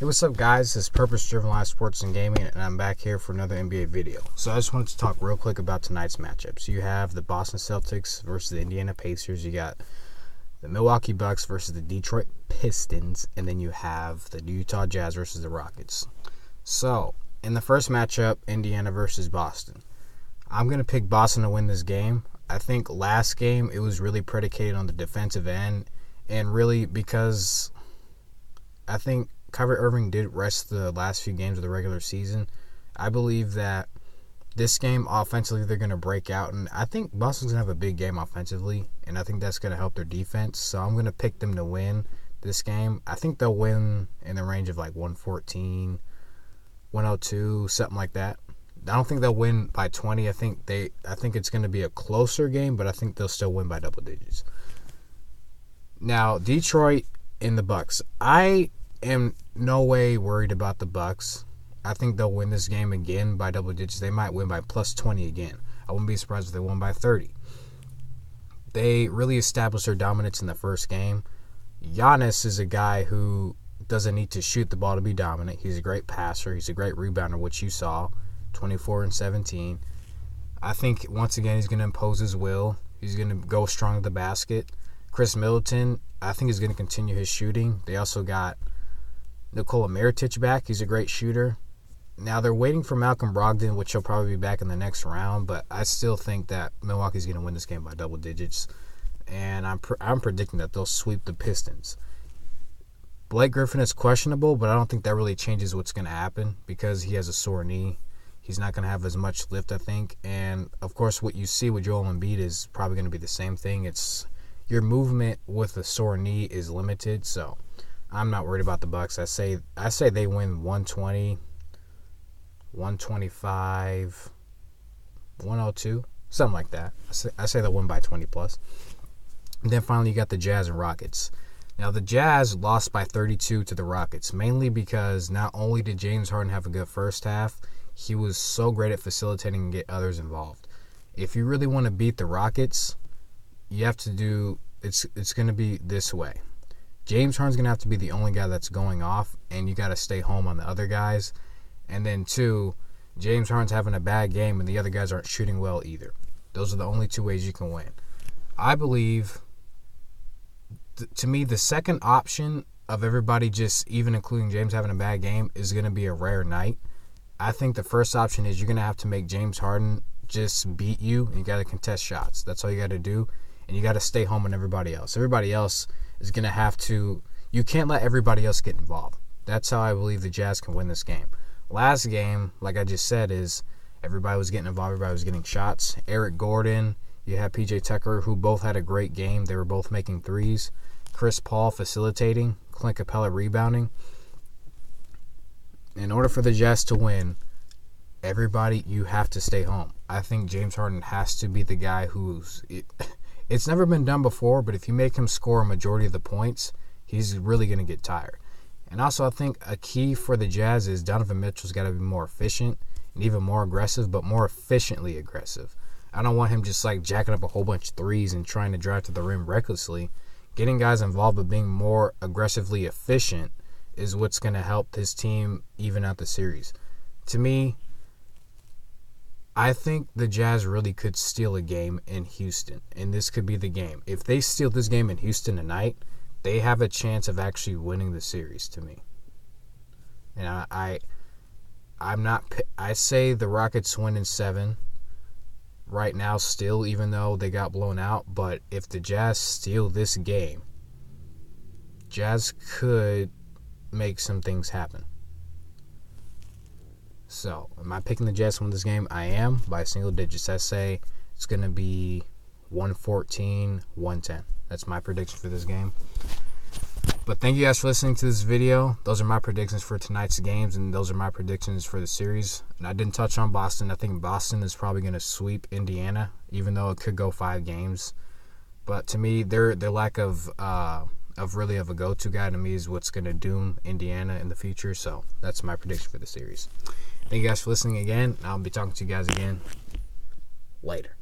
Hey, what's up, guys? This is Purpose Driven Live Sports and Gaming, and I'm back here for another NBA video. So I just wanted to talk real quick about tonight's matchups. You have the Boston Celtics versus the Indiana Pacers. You got the Milwaukee Bucks versus the Detroit Pistons, and then you have the Utah Jazz versus the Rockets. So in the first matchup, Indiana versus Boston, I'm going to pick Boston to win this game. I think last game it was really predicated on the defensive end, and really because I think Kyrie Irving did rest the last few games of the regular season. I believe that this game, offensively, they're going to break out. And I think Boston's going to have a big game offensively. And I think that's going to help their defense. So I'm going to pick them to win this game. I think they'll win in the range of like 114, 102, something like that. I don't think they'll win by 20. I think it's going to be a closer game, but I think they'll still win by double digits. Now, Detroit and the Bucks. I am no way worried about the Bucks. I think they'll win this game again by double digits. They might win by plus 20 again. I wouldn't be surprised if they won by 30. They really established their dominance in the first game. Giannis is a guy who doesn't need to shoot the ball to be dominant. He's a great passer. He's a great rebounder, which you saw, 24 and 17. I think, once again, he's going to impose his will. He's going to go strong at the basket. Chris Middleton, I think, is going to continue his shooting. They also got Nikola Mirotic back. He's a great shooter. Now they're waiting for Malcolm Brogdon, which he'll probably be back in the next round, but I still think that Milwaukee's going to win this game by double digits, and I'm predicting that they'll sweep the Pistons. Blake Griffin is questionable, but I don't think that really changes what's going to happen because he has a sore knee. He's not going to have as much lift, I think, and of course what you see with Joel Embiid is probably going to be the same thing. It's your movement with a sore knee is limited, so I'm not worried about the Bucks. I say they win 120, 125, 102, something like that. I say they'll win by 20 plus. And then finally you got the Jazz and Rockets. Now the Jazz lost by 32 to the Rockets, mainly because not only did James Harden have a good first half, he was so great at facilitating and get others involved. If you really want to beat the Rockets, you have to do it's going to be this way. James Harden's going to have to be the only guy that's going off, and you got to stay home on the other guys. And then, two, James Harden's having a bad game, and the other guys aren't shooting well either. Those are the only two ways you can win. I believe, to me, the second option of everybody just, even including James having a bad game, is going to be a rare night. I think the first option is you're going to have to make James Harden just beat you, and you got to contest shots. That's all you got to do, and you got to stay home on everybody else. Everybody else is going to have to – you can't let everybody else get involved. That's how I believe the Jazz can win this game. Last game, like I just said, is everybody was getting involved. Everybody was getting shots. Eric Gordon, you have P.J. Tucker, who both had a great game. They were both making threes. Chris Paul facilitating. Clint Capella rebounding. In order for the Jazz to win, everybody, you have to stay home. I think James Harden has to be the guy who's – it's never been done before, but if you make him score a majority of the points, he's really going to get tired. And also, I think a key for the Jazz is Donovan Mitchell's got to be more efficient and even more aggressive, but more efficiently aggressive. I don't want him just like jacking up a whole bunch of threes and trying to drive to the rim recklessly. Getting guys involved but being more aggressively efficient is what's going to help his team even out the series. To me, I think the Jazz really could steal a game in Houston, and this could be the game. If they steal this game in Houston tonight, they have a chance of actually winning the series to me. And I say the Rockets win in 7 right now still, even though they got blown out. But if the Jazz steal this game, Jazz could make some things happen. So, am I picking the Jazz to win this game? I am, by single digits. I say it's going to be 114, 110. That's my prediction for this game. But thank you guys for listening to this video. Those are my predictions for tonight's games, and those are my predictions for the series. And I didn't touch on Boston. I think Boston is probably going to sweep Indiana, even though it could go 5 games. But to me, their lack of really of a go-to guy to me is what's going to doom Indiana in the future. So that's my prediction for the series. Thank you guys for listening again. I'll be talking to you guys again later.